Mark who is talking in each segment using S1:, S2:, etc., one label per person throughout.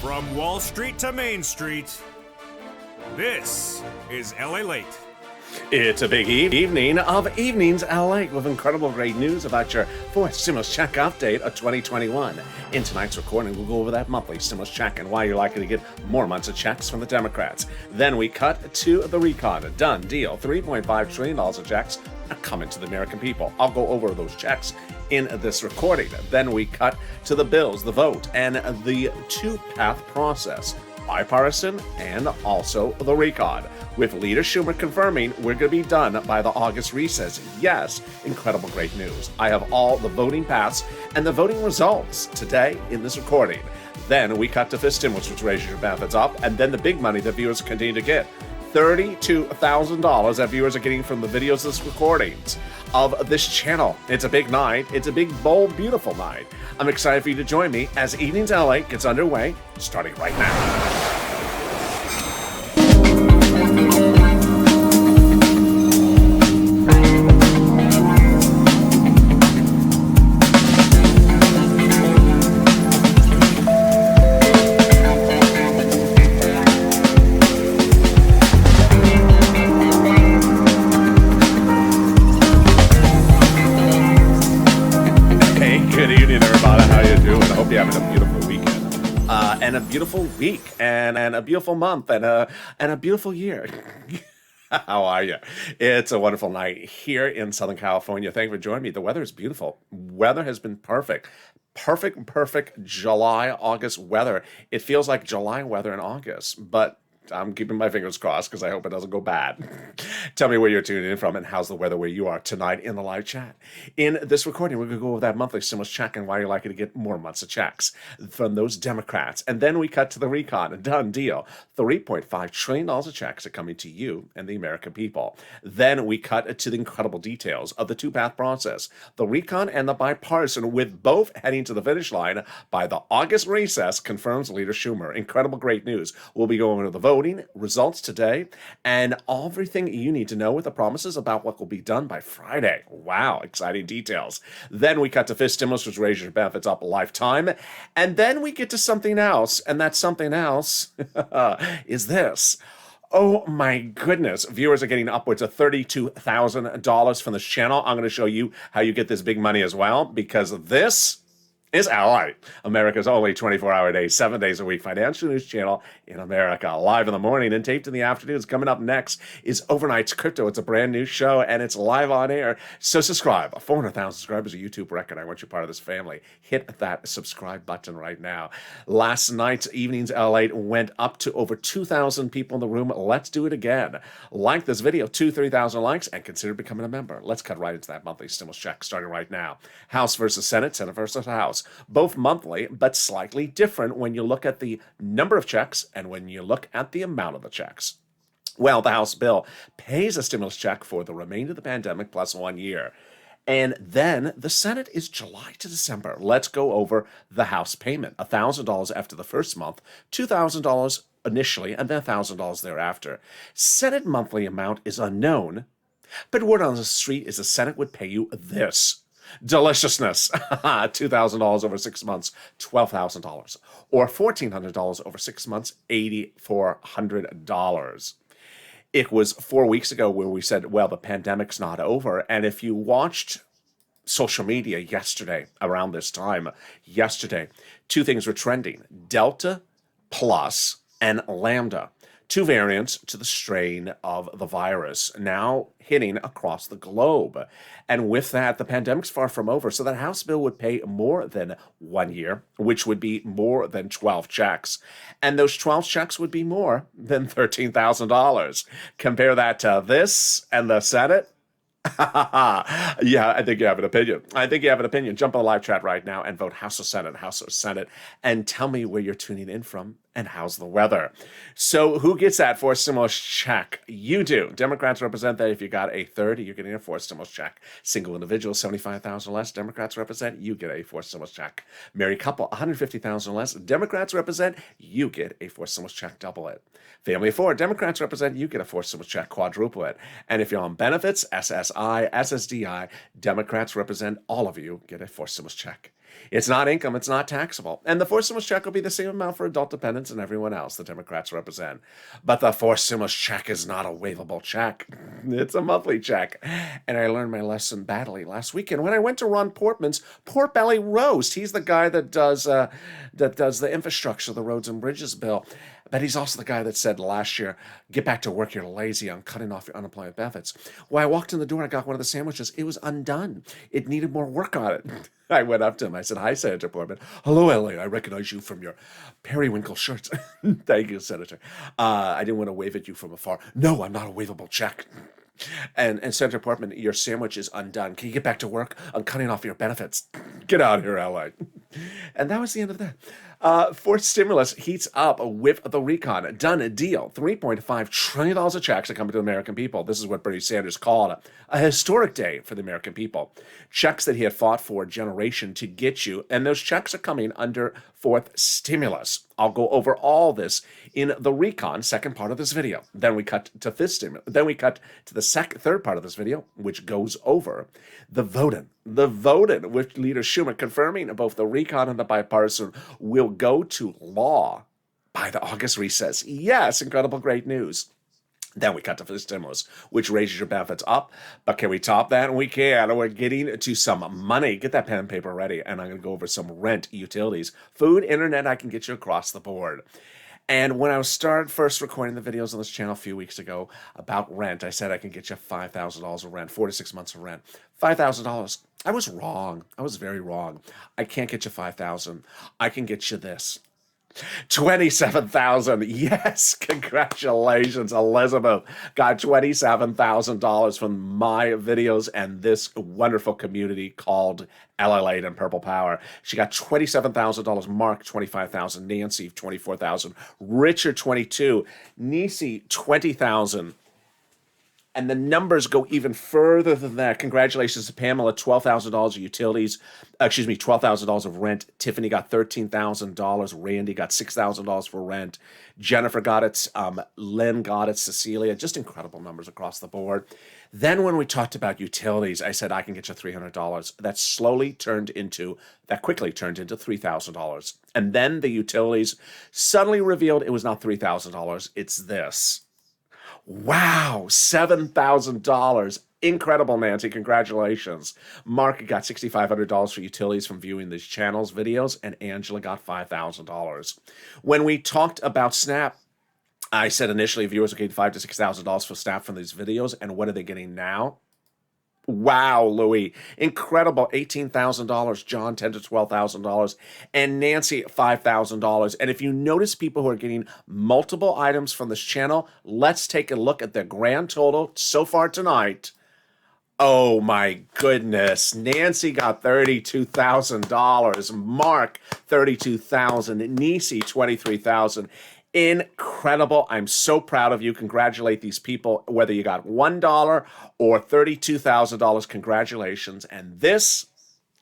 S1: From Wall Street to Main Street, this is LALATE.
S2: It's a big evening of Evenings LA with incredible great news about your fourth stimulus check update of 2021. In tonight's recording, we'll go over that monthly stimulus check and why you're likely to get more months of checks from the Democrats. Then we cut to the recon. A done deal. $3.5 trillion of checks are coming to the American people. I'll go over those checks in this recording. Then we cut to the bills, the vote, and the two-path process. Bipartisan and also the recon, with Leader Schumer confirming we're going to be done by the August recess. Yes, incredible great news. I have all the voting paths and the voting results today in this recording. Then we cut to fifth stimulus, which raises your benefits up, and then the big money that viewers continue to get. $32,000 that viewers are getting from the videos, this recordings of this channel. It's a big night. It's a big, bold, beautiful night. I'm excited for you to join me as Evenings LA gets underway, starting right now. And a beautiful week, and a beautiful month, and a beautiful year. How are you? It's a wonderful night here in Southern California. Thank you for joining me. The weather is beautiful. Weather has been perfect. Perfect July, August weather. It feels like July weather in August, but I'm keeping my fingers crossed because I hope it doesn't go bad. Tell me where you're tuning in from and how's the weather where you are tonight in the live chat. In this recording, we're going to go over that monthly stimulus check and why you're likely to get more months of checks from those Democrats. And then we cut to the recon. A done deal. $3.5 trillion of checks are coming to you and the American people. Then we cut to the incredible details of the two-path process. The recon and the bipartisan, with both heading to the finish line by the August recess, confirms Leader Schumer. Incredible great news. We'll be going to the voting results today and everything you need to know with the promises about what will be done by Friday. Wow, exciting details. Then we cut to fifth stimulus, which raises your benefits up a lifetime. And then we get to something else, and that something else is this. Oh my goodness. Viewers are getting upwards of $32,000 from this channel. I'm going to show you how you get this big money as well, because this is LALATE, America's only 24-hour day, 7 days a week financial news channel in America. Live in the morning and taped in the afternoons. Coming up next is Overnight's Crypto. It's a brand new show and it's live on air. So subscribe. 400,000 subscribers, a YouTube record. I want you part of this family. Hit that subscribe button right now. Last night's Evenings LALATE went up to over 2,000 people in the room. Let's do it again. Like this video, 3,000 likes, and consider becoming a member. Let's cut right into that monthly stimulus check starting right now. House versus Senate, Senate versus House. Both monthly, but slightly different when you look at the number of checks and when you look at the amount of the checks. Well, the House bill pays a stimulus check for the remainder of the pandemic plus 1 year. And then the Senate is July to December. Let's go over the House payment. $1,000 after the first month, $2,000 initially, and then $1,000 thereafter. Senate monthly amount is unknown, but word on the street is the Senate would pay you this. Deliciousness. $2,000 over 6 months, $12,000. Or $1,400 over 6 months, $8,400. It was 4 weeks ago where we said, well, the pandemic's not over. And if you watched social media yesterday, around this time, yesterday, two things were trending. Delta Plus and Lambda. Two variants to the strain of the virus now hitting across the globe. And with that, the pandemic's far from over. So that House bill would pay more than 1 year, which would be more than 12 checks. And those 12 checks would be more than $13,000. Compare that to this and the Senate. Yeah, I think you have an opinion. Jump on the live chat right now and vote House or Senate, and tell me where you're tuning in from and how's the weather. So who gets that fourth stimulus check? You do. Democrats represent that if you got a 30, you're getting a fourth stimulus check. Single individual, 75,000 less. Democrats represent, you get a fourth stimulus check. Married couple, 150,000 less. Democrats represent, you get a fourth stimulus check. Double it. Family of four, Democrats represent, you get a fourth stimulus check. Quadruple it. And if you're on benefits, SSI, SSDI, Democrats represent, all of you get a fourth stimulus check. It's not income, it's not taxable. And the forced stimulus check will be the same amount for adult dependents and everyone else the Democrats represent. But the forced stimulus check is not a waivable check. It's a monthly check. And I learned my lesson badly last weekend when I went to Ron Portman's Pork Belly Roast. He's the guy that does the infrastructure, the roads and bridges bill. But he's also the guy that said last year, get back to work, you're lazy, I'm cutting off your unemployment benefits. Well, I walked in the door and I got one of the sandwiches. It was undone. It needed more work on it. I went up to him. I said, hi, Senator Portman. Hello, LA. I recognize you from your periwinkle shirts. Thank you, Senator. I didn't want to wave at you from afar. No, I'm not a waivable check. And Senator Portman, your sandwich is undone. Can you get back to work? I'm cutting off your benefits. Get out of here, LA. And that was the end of that. Fourth stimulus heats up with the recon. Done a deal. $3.5 trillion of checks are coming to the American people. This is what Bernie Sanders called a historic day for the American people. Checks that he had fought for a generation to get you. And those checks are coming under fourth stimulus. I'll go over all this in the recon, second part of this video. Then we cut to fifth stimulus. Then we cut to the third part of this video, which goes over the voting. The voting, with Leader Schumer confirming both the recon and the bipartisan will go to law by the August recess. Yes, incredible, great news. Then we cut to the stimulus, which raises your benefits up. But can we top that? We can. We're getting to some money. Get that pen and paper ready. And I'm going to go over some rent, utilities, food, internet. I can get you across the board. And when I started first recording the videos on this channel a few weeks ago about rent, I said I can get you $5,000 of rent, 4 to 6 months of rent. $5,000. I was wrong. I was very wrong. I can't get you $5,000. I can get you this. $27,000. Yes, congratulations, Elizabeth. Got $27,000 from my videos and this wonderful community called LALATE and Purple Power. She got $27,000. Mark, $25,000. Nancy, $24,000. Richard, $22,000. Nisi, $20,000. And the numbers go even further than that. Congratulations to Pamela, $12,000 of utilities, $12,000 of rent. Tiffany got $13,000. Randy got $6,000 for rent. Jennifer got it. Lynn got it. Cecilia, just incredible numbers across the board. Then when we talked about utilities, I said, I can get you $300. That quickly turned into $3,000. And then the utilities suddenly revealed it was not $3,000. It's this. Wow, $7,000. Incredible, Nancy. Congratulations. Mark got $6,500 for utilities from viewing these channels, videos, and Angela got $5,000. When we talked about Snap, I said initially viewers were getting $5,000 to $6,000 for Snap from these videos, and what are they getting now? Wow, Louis. Incredible. $18,000. John, $10,000 to $12,000. And Nancy, $5,000. And if you notice people who are getting multiple items from this channel, let's take a look at the grand total so far tonight. Oh my goodness. Nancy got $32,000. Mark, $32,000. Nisi, $23,000. Incredible. I'm so proud of you. Congratulate these people, whether you got $1 or $32,000. Congratulations. And this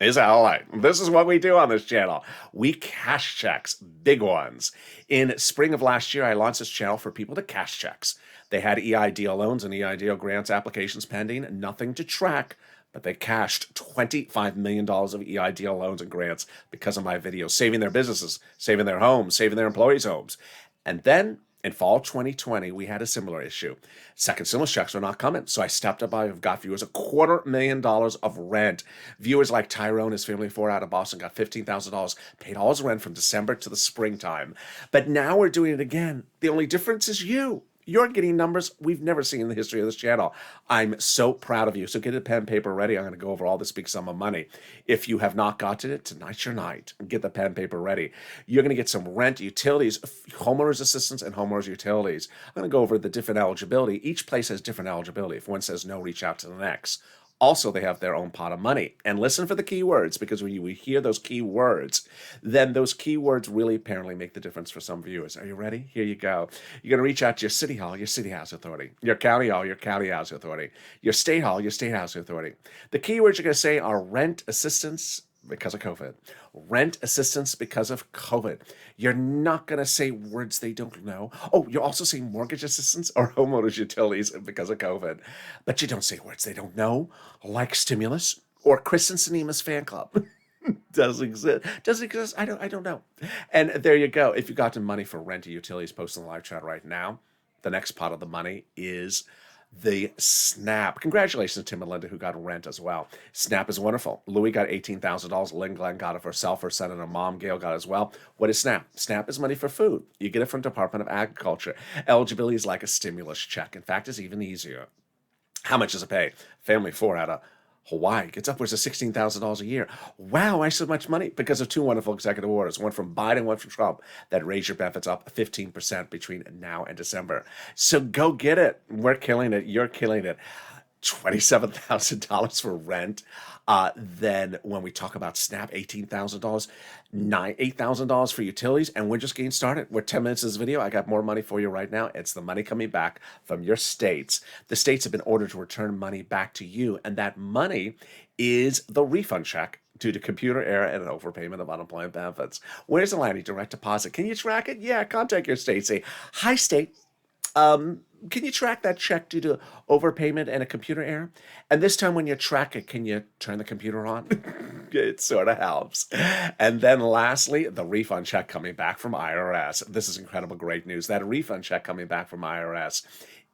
S2: is LA. This is what we do on this channel. We cash checks, big ones. In spring of last year, I launched this channel for people to cash checks. They had EIDL loans and EIDL grants applications pending, nothing to track, but they cashed $25 million of EIDL loans and grants because of my videos, saving their businesses, saving their homes, saving their employees' homes. And then in fall 2020, we had a similar issue. Second stimulus checks were not coming. So I stepped up. I've got viewers $250,000 of rent. Viewers like Tyrone, his family of 4 out of Boston, got $15,000, paid all his rent from December to the springtime. But now we're doing it again. The only difference is you. You're getting numbers we've never seen in the history of this channel. I'm so proud of you. So get a pen and paper ready. I'm going to go over all this big sum of money. If you have not gotten it, tonight's your night. Get the pen and paper ready. You're going to get some rent, utilities, homeowners assistance, and homeowners utilities. I'm going to go over the different eligibility. Each place has different eligibility. If one says no, reach out to the next. Also, they have their own pot of money. And listen for the key words, because when you hear those key words, then those key words really apparently make the difference for some viewers. Are you ready? Here you go. You're going to reach out to your city hall, your city housing authority, your county hall, your county housing authority, your state hall, your state housing authority. The key words you're going to say are rent assistance because of COVID. Rent assistance because of COVID. You're not going to say words they don't know. Oh, you're also saying mortgage assistance or homeowners utilities because of COVID. But you don't say words they don't know, like stimulus or Kristen Sinema's fan club. Does exist. Does it exist? I don't know. And there you go. If you got the money for rent or utilities, post in the live chat right now. The next pot of the money is the SNAP. Congratulations to Tim and Linda who got rent as well. SNAP is wonderful. Louis got $18,000. Lynn Glenn got it for herself. Her son and her mom, Gail, got it as well. What is SNAP? SNAP is money for food. You get it from Department of Agriculture. Eligibility is like a stimulus check. In fact, it's even easier. How much does it pay? Family 4 out of Hawaii gets upwards of $16,000 a year. Wow, why so much money? Because of two wonderful executive orders, one from Biden, one from Trump, that raise your benefits up 15% between now and December. So go get it. We're killing it. You're killing it. $27,000 for rent. Then when we talk about SNAP, $18,000, $8,000 for utilities, and we're just getting started. We're 10 minutes of this video. I got more money for you right now. It's the money coming back from your states. The states have been ordered to return money back to you, and that money is the refund check due to computer error and an overpayment of unemployment benefits. Where's the line? Direct deposit. Can you track it? Yeah, contact your state. Say, hi, state. Can you track that check due to overpayment and a computer error? And this time when you track it, can you turn the computer on? It sort of helps. And then lastly, the refund check coming back from IRS. This is incredible, great news. That refund check coming back from IRS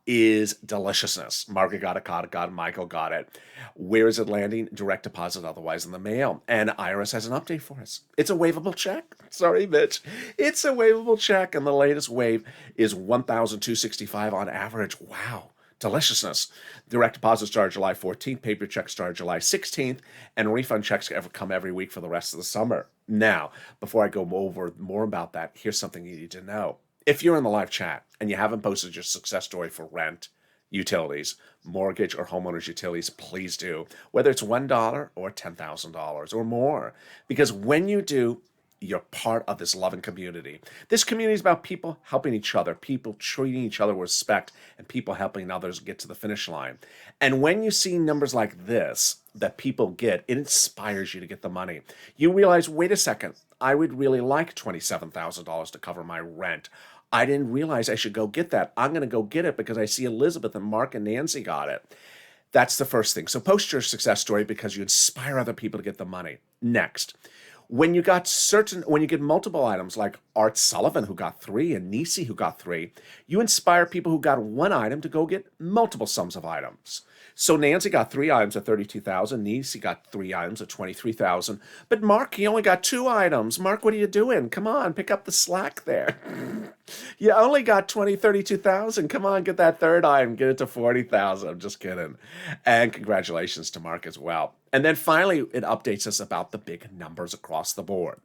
S2: is deliciousness. Margaret got it, Michael got it. Where is it landing? Direct deposit, otherwise in the mail. And IRS has an update for us. It's a waivable check. Sorry, Mitch. It's a waivable check, and the latest waive is $1,265 on average. Wow. Deliciousness. Direct deposits start July 14th, paper checks start July 16th, and refund checks come every week for the rest of the summer. Now, before I go over more about that, here's something you need to know. If you're in the live chat and you haven't posted your success story for rent, utilities, mortgage, or homeowners utilities, please do. Whether it's $1 or $10,000 or more. Because when you do, you're part of this loving community. This community is about people helping each other, people treating each other with respect, and people helping others get to the finish line. And when you see numbers like this that people get, it inspires you to get the money. You realize, wait a second, I would really like $27,000 to cover my rent. I didn't realize I should go get that. I'm going to go get it because I see Elizabeth and Mark and Nancy got it. That's the first thing. So post your success story because you inspire other people to get the money. Next, when you get multiple items like Art Sullivan who got 3 and Nisi who got 3, you inspire people who got 1 item to go get multiple sums of items. So Nancy got 3 items at $32,000. Nisi got 3 items at $23,000. But Mark, he only got 2 items. Mark, what are you doing? Come on, pick up the slack there. You only got $32,000. Come on, get that 3rd item. Get it to $40,000. I'm just kidding. And congratulations to Mark as well. And then finally, it updates us about the big numbers across the board.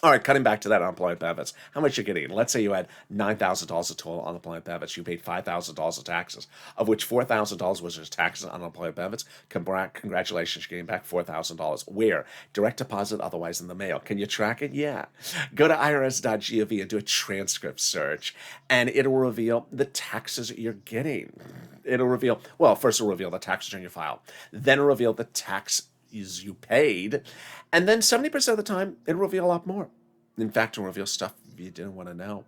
S2: All right, cutting back to that unemployment benefits. How much you're getting? Let's say you had $9,000 of total unemployment benefits. You paid $5,000 of taxes, of which $4,000 was just taxes on unemployment benefits. Congratulations, you're getting back $4,000. Where? Direct deposit, otherwise in the mail. Can you track it? Yeah. Go to irs.gov and do a transcript search, and it'll reveal the taxes you're getting. It'll reveal, well, first it'll reveal the taxes in your file. Then it'll reveal the tax you paid, and then 70% of the time it'll reveal a lot more. In fact, it'll reveal stuff you didn't want to know.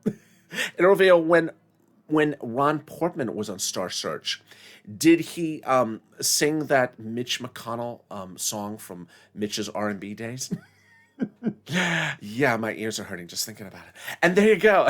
S2: It'll reveal when Ron Portman was on Star Search, did he sing that Mitch McConnell song from Mitch's R&B days? Yeah, my ears are hurting just thinking about it. And there you go.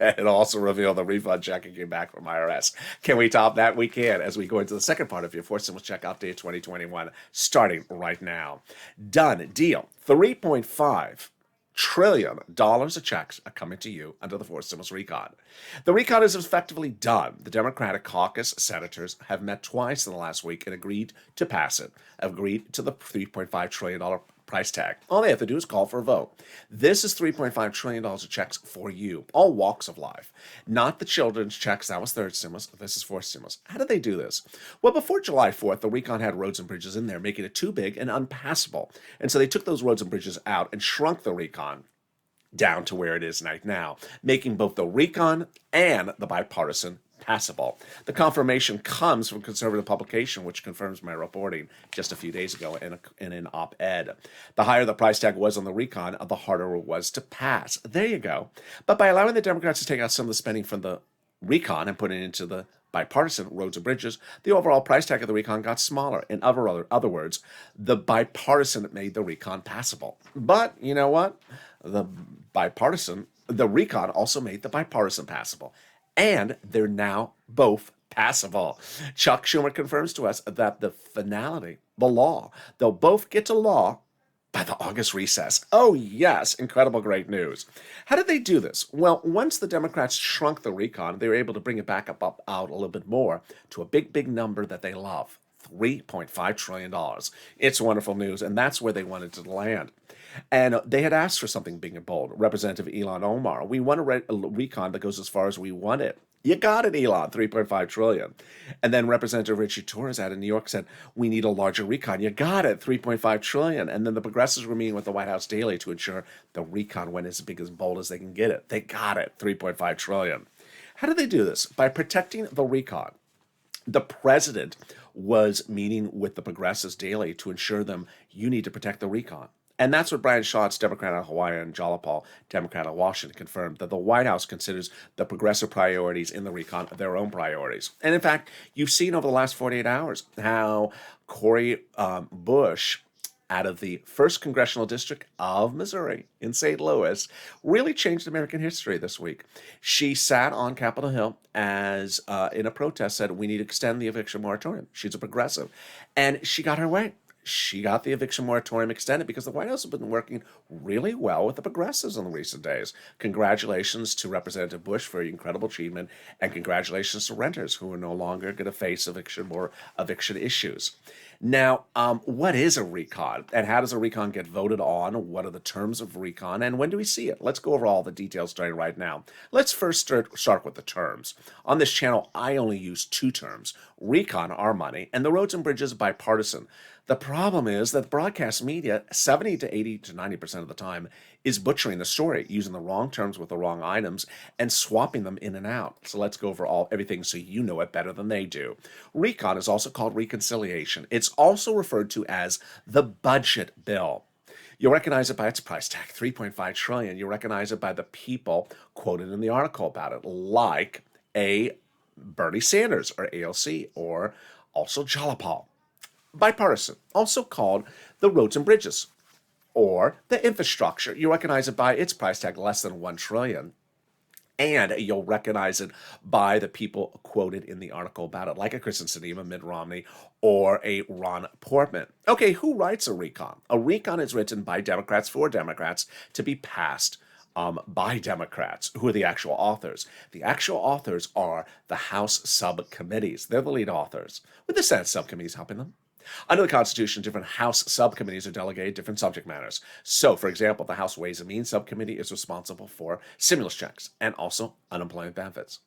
S2: It'll also reveal the refund check you came back from IRS. Can we top that? We can, as we go into the second part of your Fourth Stimulus Check Update 2021, starting right now. Done deal. $3.5 trillion of checks are coming to you under the Fourth Stimulus Recon. The recon is effectively done. The Democratic caucus senators have met twice in the last week and agreed to pass it, agreed to the $3.5 trillion price tag. All they have to do is call for a vote. This is $3.5 trillion of checks for you, all walks of life. Not the children's checks, that was third stimulus, this is fourth stimulus. How did they do this? Well, before July 4th, the recon had roads and bridges in there, making it too big and unpassable. And so they took those roads and bridges out and shrunk the recon down to where it is right now, making both the recon and the bipartisan passable. The confirmation comes from conservative publication, which confirms my reporting just a few days ago in an op-ed. The higher the price tag was on the recon, the harder it was to pass. There you go. But by allowing the Democrats to take out some of the spending from the recon and put it into the bipartisan roads and bridges, the overall price tag of the recon got smaller. In other words, the bipartisan made the recon passable. But you know what? The recon also made the bipartisan passable. And they're now both passable. Chuck Schumer confirms to us that the finality, the law, they'll both get to law by the August recess. Oh, yes, incredible, great news. How did they do this? Well, once the Democrats shrunk the recon, they were able to bring it back out a little bit more to a big, big number that they love. $3.5 trillion. It's wonderful news, and that's where they wanted to land. And they had asked for something big and bold. Representative Elon Omar, we want a recon that goes as far as we want it. You got it, Elon, $3.5 trillion. And then Representative Richie Torres out of New York said, we need a larger recon. You got it, $3.5 trillion. And then the progressives were meeting with the White House daily to ensure the recon went as big as bold as they can get it. They got it, $3.5 trillion. How did they do this? By protecting the recon. The president was meeting with the progressives daily to ensure them, you need to protect the recon. And that's what Brian Schatz, Democrat out of Hawaii, and Jalapal, Democrat out of Washington, confirmed, that the White House considers the progressive priorities in the recon their own priorities. And in fact, you've seen over the last 48 hours how Cori Bush, out of the 1st Congressional District of Missouri in St. Louis, really changed American history this week. She sat on Capitol Hill as in a protest said, we need to extend the eviction moratorium. She's a progressive. And she got her way. She got the eviction moratorium extended because the White House has been working really well with the progressives in the recent days. Congratulations to Representative Bush for your incredible achievement, and congratulations to renters who are no longer going to face eviction issues. Now, what is a recon, and how does a recon get voted on? What are the terms of recon, and when do we see it? Let's go over all the details starting right now. Let's first start with the terms. On this channel, I only use 2 terms: recon, our money, and the roads and bridges, bipartisan. The problem is that broadcast media, 70 to 80 to 90% of the time, is butchering the story, using the wrong terms with the wrong items and swapping them in and out. So let's go over everything so you know it better than they do. Recon is also called reconciliation. It's also referred to as the budget bill. You'll recognize it by its price tag, $3.5 trillion. You'll recognize it by the people quoted in the article about it, like Bernie Sanders, or AOC, or also Jalapal. Bipartisan, also called the roads and bridges, or the infrastructure. You recognize it by its price tag, less than $1 trillion. And you'll recognize it by the people quoted in the article about it, like a Kristen Sinema, Mitt Romney, or a Ron Portman. Okay, who writes a recon? A recon is written by Democrats for Democrats to be passed by Democrats. Who are the actual authors? The actual authors are the House subcommittees. They're the lead authors, with the Senate subcommittees helping them. Under the Constitution, different House subcommittees are delegated different subject matters. So, for example, the House Ways and Means subcommittee is responsible for stimulus checks and also unemployment benefits.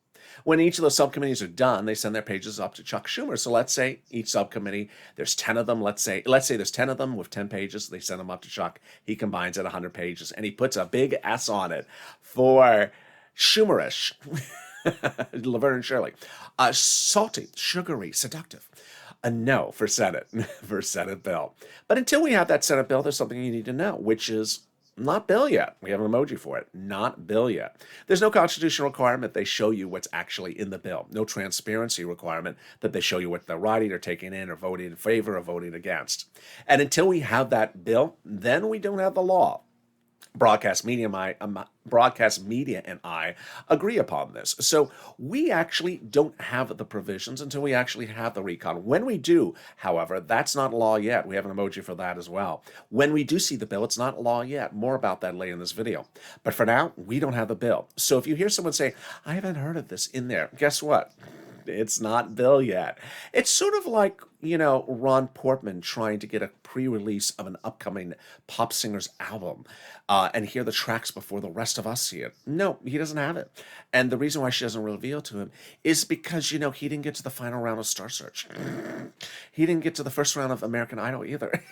S2: When each of those subcommittees are done, they send their pages up to Chuck Schumer. So let's say each subcommittee, there's 10 of them. Let's say there's 10 of them with 10 pages. They send them up to Chuck. He combines it 100 pages, and he puts a big S on it for Schumerish. Laverne and Shirley. Salty, sugary, seductive. A no for Senate, for Senate bill. But until we have that Senate bill, there's something you need to know, which is not bill yet. We have an emoji for it. Not bill yet. There's no constitutional requirement they show you what's actually in the bill. No transparency requirement that they show you what they're writing or taking in or voting in favor or voting against. And until we have that bill, then we don't have the law. Broadcast media and I agree upon this. So we actually don't have the provisions until we actually have the recon. When we do, however, that's not law yet. We have an emoji for that as well. When we do see the bill, it's not law yet. More about that later in this video. But for now, we don't have the bill. So if you hear someone say, I haven't heard of this in there, guess what? It's not bill yet. It's sort of like, Ron Portman trying to get a pre-release of an upcoming pop singer's album and hear the tracks before the rest of us see it. No, he doesn't have it. And the reason why she doesn't reveal to him is because, he didn't get to the final round of Star Search. He didn't get to the first round of American Idol either.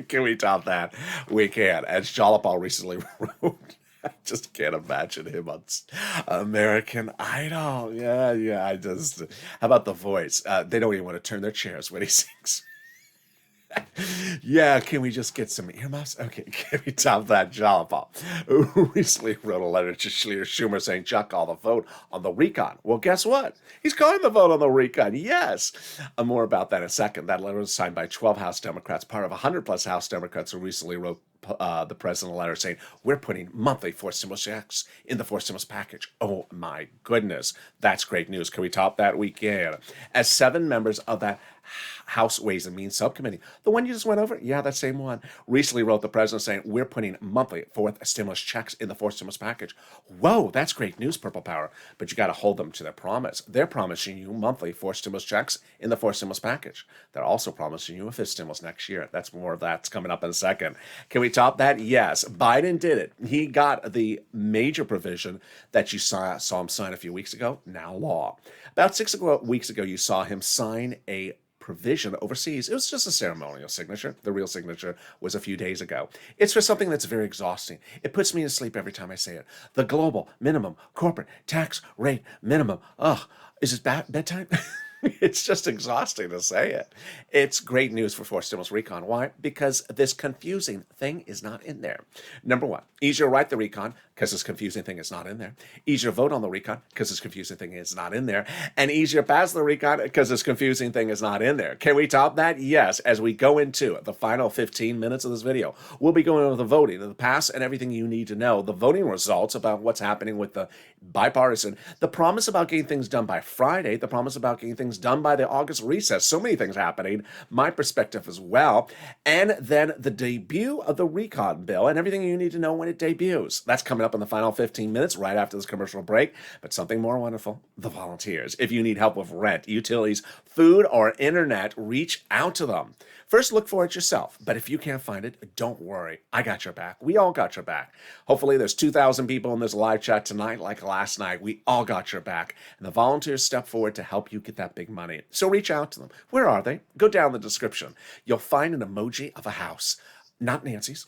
S2: Can we top that? We can. As Jalapal recently wrote, I just can't imagine him on American Idol. Yeah. How about the voice? They don't even want to turn their chairs when he sings. Yeah, can we just get some earmuffs? Okay, can we top that jalopop? Who recently wrote a letter to Schumer saying, Chuck, call the vote on the recon. Well, guess what? He's calling the vote on the recon, yes. More about that in a second. That letter was signed by 12 House Democrats, part of 100-plus House Democrats who recently wrote the president a letter saying, we're putting monthly forced stimulus checks in the forced stimulus package. Oh, my goodness. That's great news. Can we top that weekend? As 7 members of that House Ways and Means Subcommittee, the one you just went over, yeah, that same one, recently wrote the president saying, we're putting monthly fourth stimulus checks in the forced stimulus package. Whoa, that's great news, Purple Power. But you got to hold them to their promise. They're promising you monthly forced stimulus checks in the forced stimulus package. They're also promising you a fifth stimulus next year. That's more of that's coming up in a second. Can we top that? Yes. Biden did it. He got the major provision that you saw him sign a few weeks ago, now law. About 6 weeks ago, you saw him sign a provision overseas. It was just a ceremonial signature. The real signature was a few days ago. It's for something that's very exhausting. It puts me to sleep every time I say it. The global minimum corporate tax rate minimum. Ugh, is it bedtime? It's just exhausting to say it. It's great news for forced stimulus recon. Why? Because this confusing thing is not in there. Number one, easier to write the recon because this confusing thing is not in there. Easier to vote on the recon because this confusing thing is not in there. And easier to pass the recon because this confusing thing is not in there. Can we top that? Yes. As we go into the final 15 minutes of this video, we'll be going over the voting, the pass, and everything you need to know. The voting results about what's happening with the bipartisan, the promise about getting things done by Friday, the promise about getting things done by the August recess. So many things happening. My perspective as well. And then the debut of the recon bill and everything you need to know when it debuts. That's coming up in the final 15 minutes right after this commercial break. But something more wonderful, the volunteers. If you need help with rent, utilities, food, or internet, reach out to them. First, look for it yourself. But if you can't find it, don't worry. I got your back. We all got your back. Hopefully there's 2,000 people in this live chat tonight like last night. We all got your back. And the volunteers step forward to help you get that big money. So reach out to them. Where are they? Go down the description. You'll find an emoji of a house. Not Nancy's.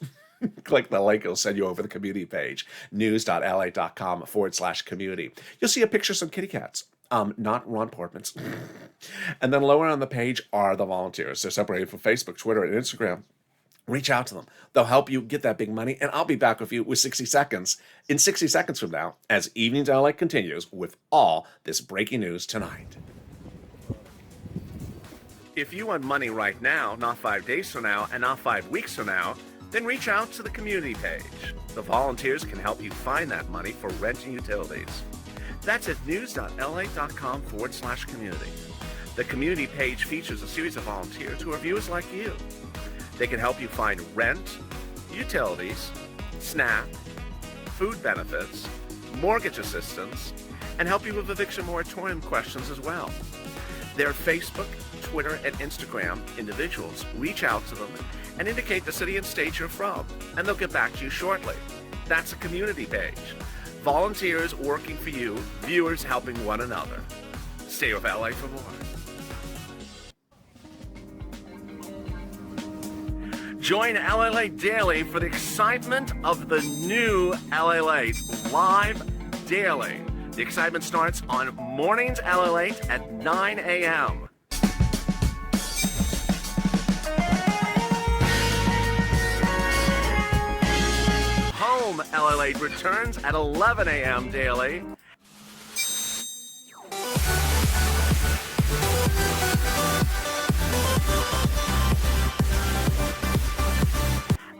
S2: Click the link. It'll send you over the community page. news.la.com/community. You'll see a picture of some kitty cats. Not Ron Portman's. And then lower on the page are the volunteers. They're separated from Facebook, Twitter, and Instagram. Reach out to them. They'll help you get that big money, and I'll be back with you with 60 seconds in 60 seconds from now as Evenings in LA continues with all this breaking news tonight. If you want money right now, not 5 days from now, and not 5 weeks from now, then reach out to the community page. The volunteers can help you find that money for rent and utilities. That's at news.la.com/community. The community page features a series of volunteers who are viewers like you. They can help you find rent, utilities, SNAP, food benefits, mortgage assistance, and help you with eviction moratorium questions as well. Their Facebook, Twitter, and Instagram individuals. Reach out to them and indicate the city and state you're from, and they'll get back to you shortly. That's a community page. Volunteers working for you, viewers helping one another. Stay with LA for more. Join LALATE Daily for the excitement of the new LALATE live daily. The excitement starts on mornings LALATE at 9 a.m. Home LALATE returns at 11 a.m. daily.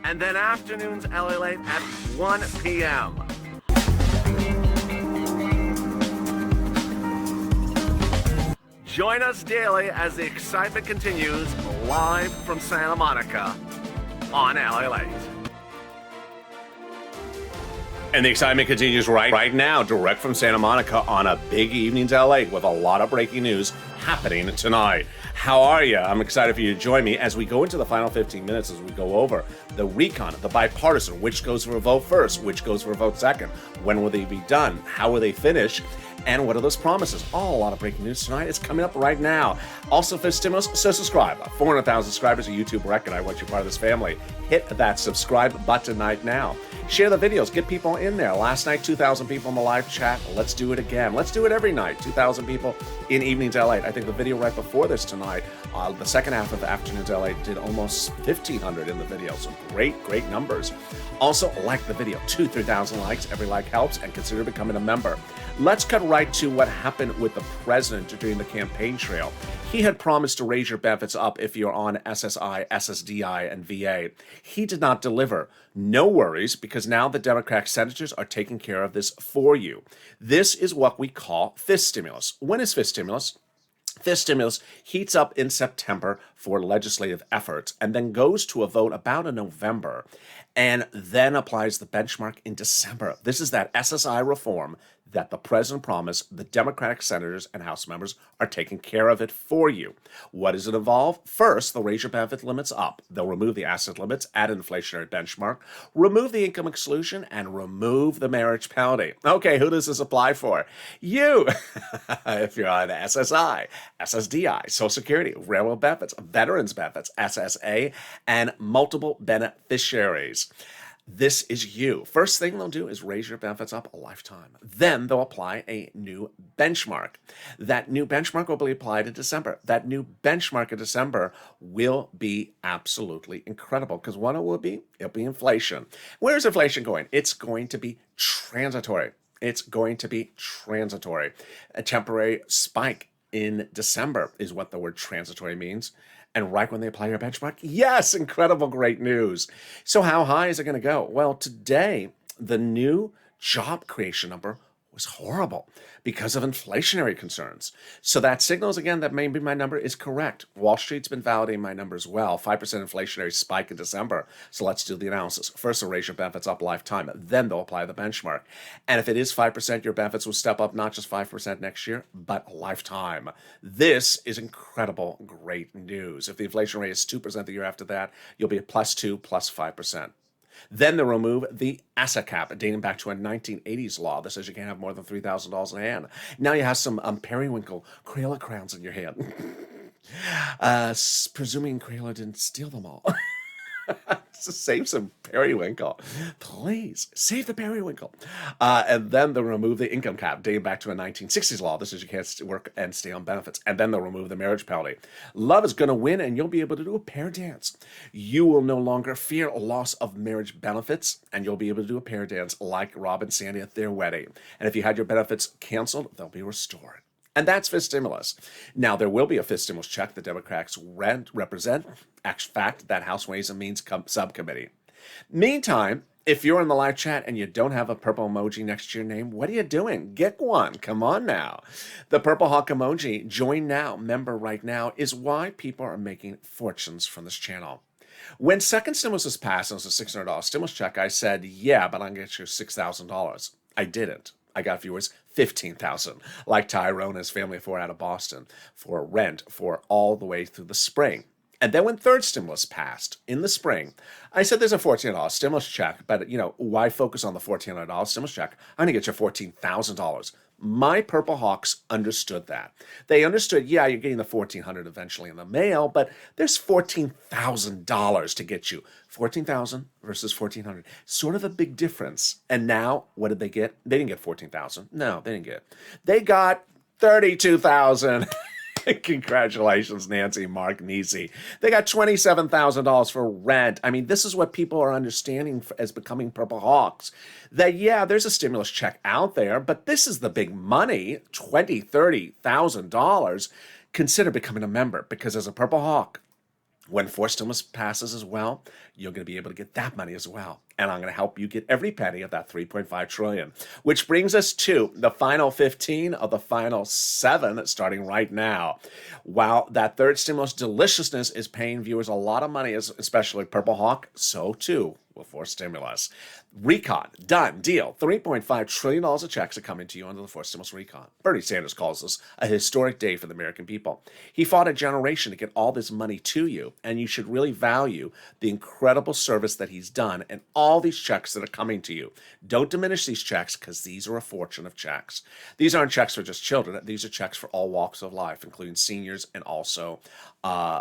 S2: And then afternoons LALATE at 1 p.m. Join us daily as the excitement continues live from Santa Monica on LALATE. And the excitement continues right now, direct from Santa Monica on a big Evenings LA with a lot of breaking news happening tonight. How are you? I'm excited for you to join me as we go into the final 15 minutes as we go over the recon, the bipartisan, which goes for a vote first, which goes for a vote second, when will they be done, how will they finish, and what are those promises? A lot of breaking news tonight. It's coming up right now. Also for stimulus, so subscribe. 400,000 subscribers, a YouTube record. I want you part of this family. Hit that subscribe button right now. Share the videos. Get people in there. Last night, 2,000 people in the live chat. Let's do it again. Let's do it every night. 2,000 people in Evenings LA. I think the video right before this tonight, the second half of the Afternoons LA, did almost 1,500 in the video. So great numbers. Also, like the video. 2,000-3,000 likes. Every like helps. And consider becoming a member. Let's cut right to what happened with the president during the campaign trail. He had promised to raise your benefits up if you're on SSI, SSDI, and VA. He did not deliver. No worries, because now the Democratic senators are taking care of this for you. This is what we call fifth stimulus. When is fifth stimulus? Fifth stimulus heats up in September for legislative efforts and then goes to a vote about in November and then applies the benchmark in December. This is that SSI reform that the president promised. The Democratic senators and House members are taking care of it for you. What does it involve? First, they'll raise your benefit limits up. They'll remove the asset limits, add an inflationary benchmark, remove the income exclusion, and remove the marriage penalty. Okay, who does this apply for? You, if you're on SSI, SSDI, Social Security, railroad benefits, veterans benefits, SSA, and multiple beneficiaries. This is you. First thing they'll do is raise your benefits up a lifetime. Then they'll apply a new benchmark. That new benchmark will be applied in December. That new benchmark in December will be absolutely incredible because what it will be, it'll be inflation. Where's inflation going? It's going to be transitory. It's going to be transitory. A temporary spike in December is what the word transitory means. And right when they apply your benchmark, yes, incredible, great news. So how high is it going to go? Well, today, the new job creation number was horrible because of inflationary concerns. So that signals, again, that maybe my number is correct. Wall Street's been validating my number as well. 5% inflationary spike in December. So let's do the analysis. First, they'll raise your benefits up a lifetime. Then they'll apply the benchmark. And if it is 5%, your benefits will step up not just 5% next year, but a lifetime. This is incredible, great news. If the inflation rate is 2% the year after that, you'll be at +2, +5%. Then they'll remove the asset cap, dating back to a 1980s law that says you can't have more than $3,000 in hand. Now you have some periwinkle Crayola crowns in your hand. Presuming Crayola didn't steal them all. So save some periwinkle. Please, save the periwinkle. And then they'll remove the income cap, dating back to a 1960s law. This is you can't work and stay on benefits. And then they'll remove the marriage penalty. Love is going to win, and you'll be able to do a pair dance. You will no longer fear loss of marriage benefits, and you'll be able to do a pair dance like Rob and Sandy at their wedding. And if you had your benefits canceled, they'll be restored. And that's fifth stimulus. Now, there will be a fifth stimulus check. The Democrats represent, fact, that House Ways and Means subcommittee. Meantime, if you're in the live chat and you don't have a purple emoji next to your name, what are you doing? Get one. Come on now. The Purple Hawk emoji, join now, member right now, is why people are making fortunes from this channel. When second stimulus was passed, and it was a $600 stimulus check, I said, yeah, but I'm going to get you $6,000. I didn't. I got viewers $15,000, like Tyrone and his family of four out of Boston, for rent for all the way through the spring. And then when third stimulus passed in the spring, I said there's a $1,400 stimulus check, but why focus on the $1,400 stimulus check? I'm going to get you $14,000. My Purple Hawks understood that. They understood, yeah, you're getting the $1,400 eventually in the mail, but there's $14,000 to get you. $14,000 versus $1,400. Sort of a big difference. And now, what did they get? They didn't get $14,000. No, they didn't get it. They got $32,000. Congratulations, Nancy, Mark, Nisi. They got $27,000 for rent. I mean, this is what people are understanding as becoming Purple Hawks. That, yeah, there's a stimulus check out there, but this is the big money, $20,000, $30,000. Consider becoming a member, because as a Purple Hawk, when fourth stimulus passes as well, you're going to be able to get that money as well. And I'm going to help you get every penny of that $3.5 trillion. Which brings us to the final 15 of the final 7 starting right now. While that third stimulus deliciousness is paying viewers a lot of money, especially Purple Hawk, so too will fourth stimulus. Recon, done, deal. $3.5 trillion of checks are coming to you under the fourth stimulus recon. Bernie Sanders calls this a historic day for the American people. He fought a generation to get all this money to you, and you should really value the incredible service that he's done and all these checks that are coming to you. Don't diminish these checks, because these are a fortune of checks. These aren't checks for just children. These are checks for all walks of life, including seniors and also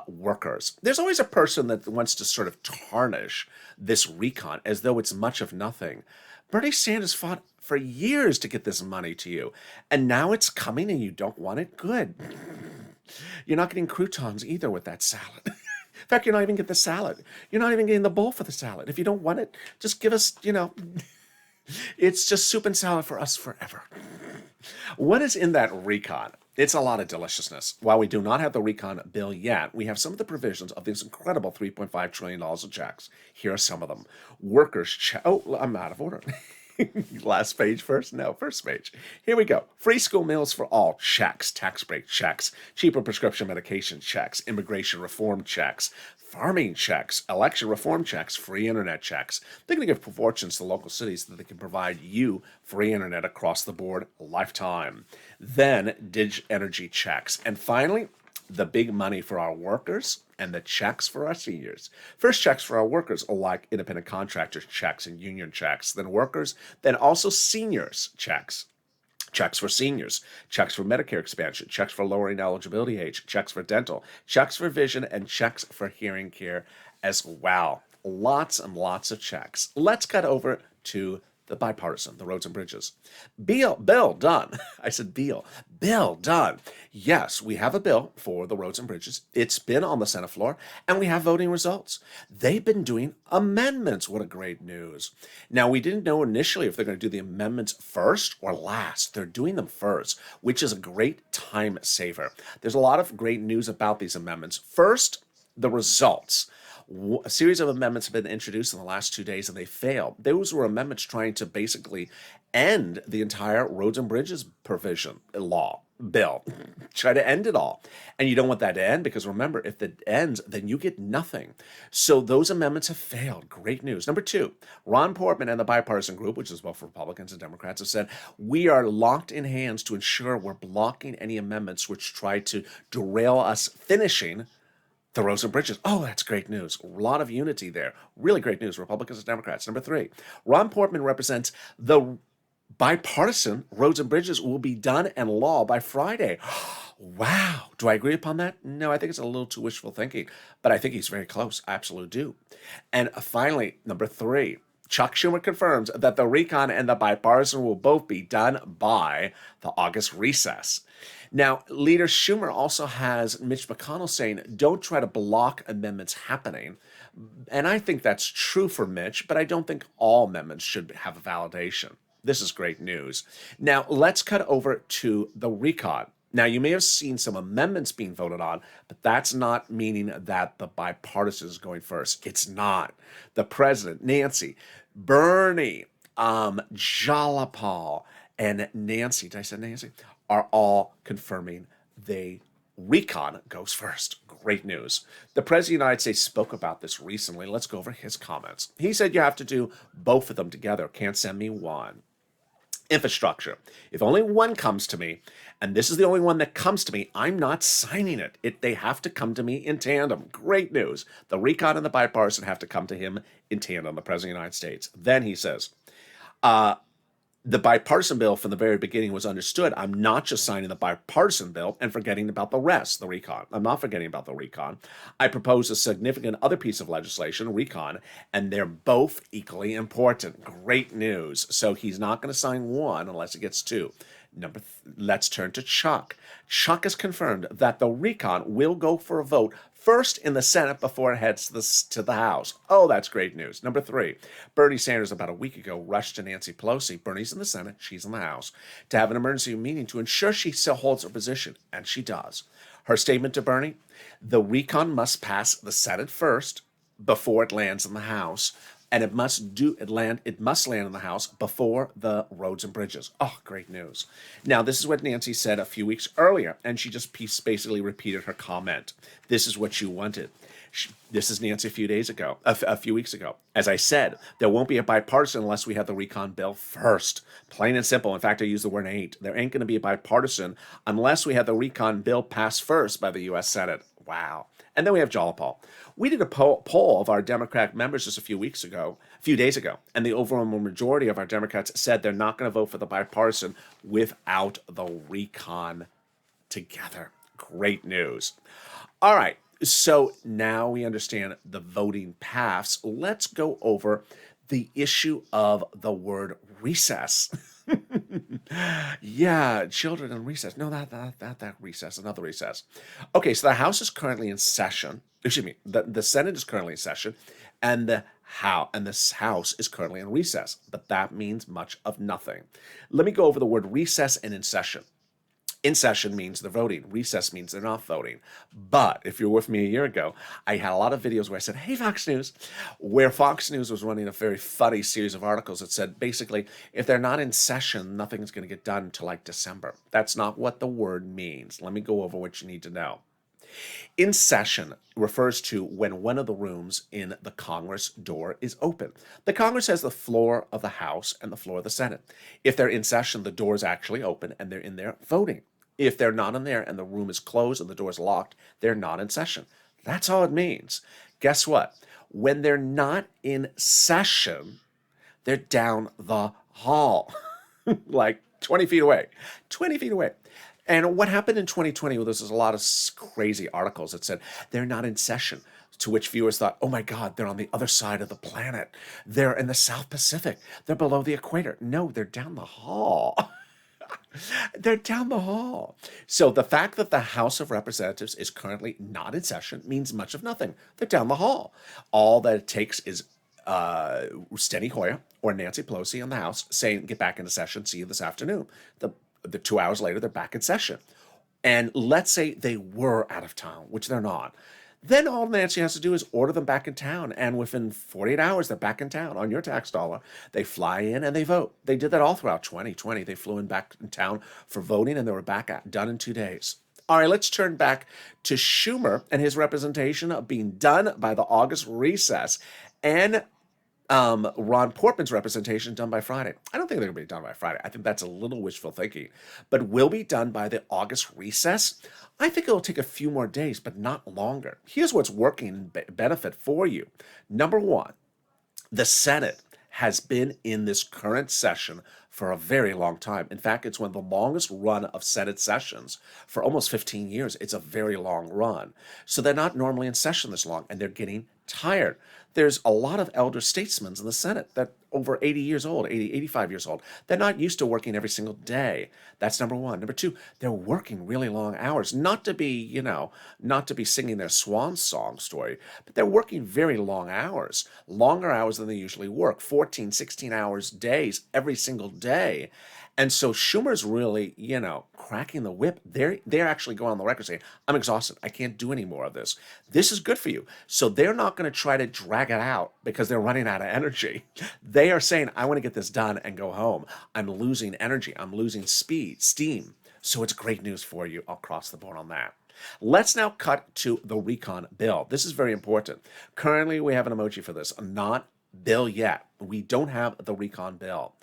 S2: workers. There's always a person that wants to sort of tarnish this recon as though it's much of nothing. Bernie Sanders fought for years to get this money to you, and now it's coming and you don't want it? Good. You're not getting croutons either with that salad. In fact, you're not even getting the salad. You're not even getting the bowl for the salad. If you don't want it, just give us, it's just soup and salad for us forever. What is in that recon? It's a lot of deliciousness. While we do not have the recon bill yet, we have some of the provisions of this incredible $3.5 trillion of checks. Here are some of them. Workers check. Oh, I'm out of order. Last page first? No, first page. Here we go. Free school meals for all. Checks. Tax break checks. Cheaper prescription medication checks. Immigration reform checks. Farming checks. Election reform checks. Free internet checks. They're going to give fortunes to local cities so that they can provide you free internet across the board lifetime. Then Dig Energy checks. And finally, the big money for our workers and the checks for our seniors. First, checks for our workers are like independent contractors checks and union checks. Then workers, then also seniors checks. Checks for seniors, checks for Medicare expansion, checks for lowering eligibility age, checks for dental, checks for vision, and checks for hearing care as well. Lots and lots of checks. Let's cut over to the bipartisan, the roads and bridges. Bill done. I said bill done. Yes, we have a bill for the roads and bridges. It's been on the Senate floor, and we have voting results. They've been doing amendments. What a great news. Now, we didn't know initially if they're going to do the amendments first or last. They're doing them first, which is a great time saver. There's a lot of great news about these amendments. First, the results. A series of amendments have been introduced in the last 2 days, and they failed. Those were amendments trying to basically end the entire roads and bridges provision bill. Try to end it all. And you don't want that to end because remember, if it ends, then you get nothing. So those amendments have failed. Great news. Number two, Ron Portman and the bipartisan group, which is both Republicans and Democrats, have said, we are locked in hands to ensure we're blocking any amendments which try to derail us finishing the roads and bridges. Oh, that's great news. A lot of unity there. Really great news, Republicans and Democrats. Number three, Ron Portman represents the bipartisan roads and bridges will be done and law by Friday. Wow. Do I agree upon that? No, I think it's a little too wishful thinking, but I think he's very close. I absolutely do. And finally, number three, Chuck Schumer confirms that the recon and the bipartisan will both be done by the August recess. Now, Leader Schumer also has Mitch McConnell saying, don't try to block amendments happening. And I think that's true for Mitch, but I don't think all amendments should have a validation. This is great news. Now, let's cut over to the recon. Now, you may have seen some amendments being voted on, but that's not meaning that the bipartisan is going first. It's not. The president, Nancy, Bernie, Jalapal, and Nancy, did I say Nancy? Are all confirming the recon goes first. Great news. The President of the United States spoke about this recently. Let's go over his comments. He said you have to do both of them together. Can't send me one. Infrastructure. If only one comes to me, and this is the only one that comes to me, I'm not signing it. They have to come to me in tandem. Great news. The recon and the bipartisan have to come to him in tandem, the President of the United States. Then he says, the bipartisan bill from the very beginning was understood. I'm not just signing the bipartisan bill and forgetting about the rest, the recon. I'm not forgetting about the recon. I propose a significant other piece of legislation, recon, and they're both equally important. Great news. So he's not going to sign one unless he gets two. Let's turn to Chuck. Chuck has confirmed that the recon will go for a vote first in the Senate before it heads to the House. Oh, that's great news. Number three, Bernie Sanders about a week ago rushed to Nancy Pelosi. Bernie's in the Senate, she's in the House, to have an emergency meeting to ensure she still holds her position, and she does. Her statement to Bernie, the recon must pass the Senate first before it lands in the House. And it must land in the House before the roads and bridges. Oh, great news. Now, this is what Nancy said a few weeks earlier, and she just basically repeated her comment. This is what you wanted. This is Nancy a few weeks ago. As I said, there won't be a bipartisan unless we have the recon bill first. Plain and simple. In fact, I use the word ain't. There ain't going to be a bipartisan unless we have the recon bill passed first by the U.S. Senate. Wow. And then we have Jalapal. We did a poll of our Democratic members just a few days ago, and the overwhelming majority of our Democrats said they're not going to vote for the bipartisan without the recon together. Great news. All right, so now we understand the voting paths. Let's go over the issue of the word recess. Yeah, children in recess. No, not that recess, another recess. Okay, so the House is currently in session. Excuse me, the Senate is currently in session, and this House is currently in recess. But that means much of nothing. Let me go over the word recess and in session. In session means they're voting. Recess means they're not voting. But if you're with me a year ago, I had a lot of videos where I said, hey, Fox News, where Fox News was running a very funny series of articles that said, basically, if they're not in session, nothing's going to get done until like December. That's not what the word means. Let me go over what you need to know. In session refers to when one of the rooms in the Congress door is open. The Congress has the floor of the House and the floor of the Senate. If they're in session, the door is actually open and they're in there voting. If they're not in there and the room is closed and the door is locked, they're not in session. That's all it means. Guess what? When they're not in session, they're down the hall, like 20 feet away. 20 feet away. And what happened in 2020, well, there's a lot of crazy articles that said they're not in session, to which viewers thought, oh my God, they're on the other side of the planet. They're in the South Pacific. They're below the equator. No, they're down the hall. They're down the hall. So the fact that the House of Representatives is currently not in session means much of nothing. They're down the hall. All that it takes is Steny Hoyer or Nancy Pelosi in the House saying, get back into session, see you this afternoon. The 2 hours later, they're back in session. And let's say they were out of town, which they're not. Then all Nancy has to do is order them back in town. And within 48 hours, they're back in town on your tax dollar. They fly in and they vote. They did that all throughout 2020. They flew in back in town for voting and they were done in 2 days. All right, let's turn back to Schumer and his representation of being done by the August recess and Ron Portman's representation done by Friday. I don't think they're going to be done by Friday. I think that's a little wishful thinking, but will be done by the August recess. I think it'll take a few more days, but not longer. Here's what's working benefit for you. Number one, the Senate has been in this current session for a very long time. In fact, it's one of the longest run of Senate sessions for almost 15 years. It's a very long run. So they're not normally in session this long, and they're getting tired. There's a lot of elder statesmen in the Senate that over 80 years old, 80, 85 years old. They're not used to working every single day. That's number one. Number two, they're working really long hours, not to be singing their swan song story, but they're working very long hours, longer hours than they usually work, 14, 16 hours days every single day. And so Schumer's really, cracking the whip. They're actually going on the record saying, I'm exhausted. I can't do any more of this. This is good for you. So they're not going to try to drag it out because they're running out of energy. They are saying, I want to get this done and go home. I'm losing energy. I'm losing steam. So it's great news for you across the board on that. Let's now cut to the recon bill. This is very important. Currently, we have an emoji for this. Not bill yet. We don't have the recon bill.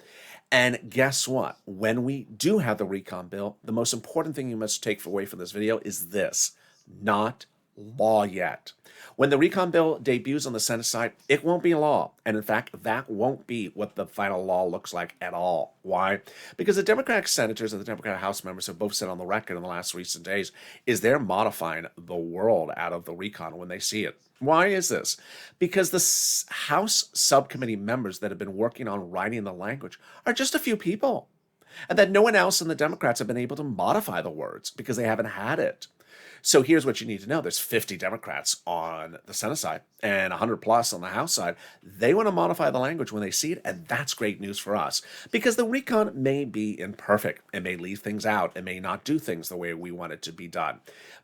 S2: And guess what? When we do have the recon bill, the most important thing you must take away from this video is this: not law yet. When the recon bill debuts on the Senate side, it won't be law. And in fact, that won't be what the final law looks like at all. Why? Because the Democratic senators and the Democratic House members have both said on the record in the last recent days is they're modifying the world out of the recon when they see it. Why is this? Because the House subcommittee members that have been working on writing the language are just a few people. And that no one else in the Democrats have been able to modify the words because they haven't had it. So here's what you need to know. There's 50 Democrats on the Senate side and 100 plus on the House side. They want to modify the language when they see it, and that's great news for us because the recon may be imperfect. It may leave things out. It may not do things the way we want it to be done.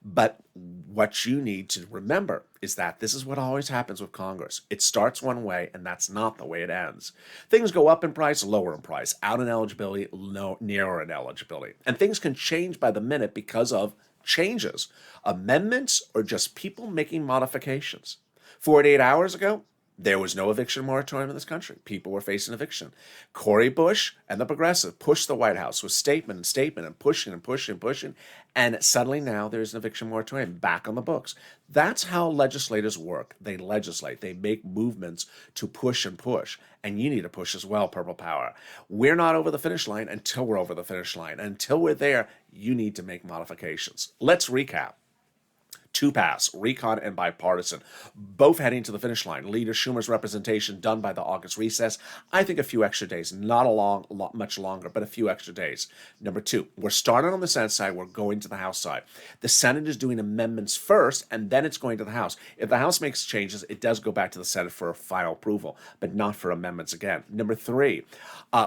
S2: But what you need to remember is that this is what always happens with Congress. It starts one way, and that's not the way it ends. Things go up in price, lower in price, out in eligibility, nearer in eligibility. And things can change by the minute because of changes, amendments, or just people making modifications. 48 hours ago, there was no eviction moratorium in this country. People were facing eviction. Cory Bush and the Progressive pushed the White House with statement and pushing. And suddenly now there's an eviction moratorium back on the books. That's how legislators work. They legislate. They make movements to push and push. And you need to push as well, Purple Power. We're not over the finish line until we're over the finish line. Until we're there, you need to make modifications. Let's recap. to pass, recon and bipartisan, both heading to the finish line. Leader Schumer's representation done by the August recess. I think a few extra days, not much longer, but a few extra days. Number two, we're starting on the Senate side. We're going to the House side. The Senate is doing amendments first, and then it's going to the House. If the House makes changes, it does go back to the Senate for final approval, but not for amendments again. Number three,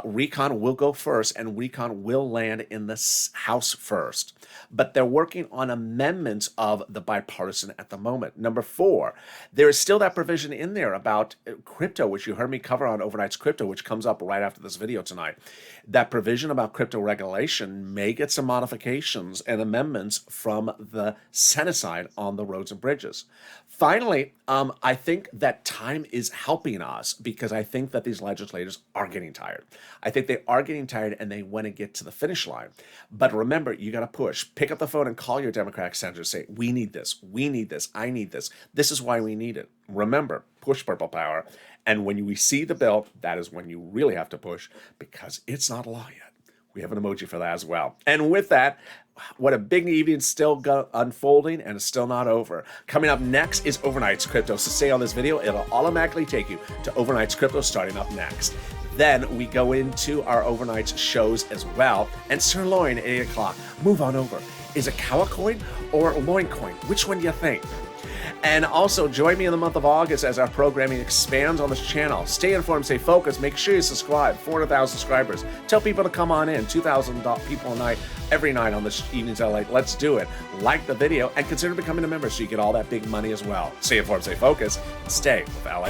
S2: recon will go first, and recon will land in the House first. But they're working on amendments of the bipartisan at the moment. Number four, there is still that provision in there about crypto, which you heard me cover on Overnight's Crypto, which comes up right after this video tonight. That provision about crypto regulation may get some modifications and amendments from the Senate side on the roads and bridges. Finally, I think that time is helping us because I think that these legislators are getting tired. I think they are getting tired and they want to get to the finish line. But remember, you got to push. Pick up the phone and call your Democratic senators. Say, we need this. We need this. I need this. This is why we need it. Remember, push purple power. And when we see the bill, that is when you really have to push because it's not law yet. We have an emoji for that as well. And with that, what a big evening still unfolding and it's still not over. Coming up next is Overnight's Crypto. So stay on this video. It'll automatically take you to Overnight's Crypto starting up next. Then we go into our Overnight's shows as well. And Sirloin at 8 o'clock. Move on over. Is it cow coin or loin coin? Which one do you think? And also join me in the month of August as our programming expands on this channel. Stay informed, stay focused. Make sure you subscribe. 400,000 subscribers. Tell people to come on in. 2,000 people a night, every night on this evening's LA. Let's do it. Like the video and consider becoming a member so you get all that big money as well. Stay informed, stay focused, and stay with LA.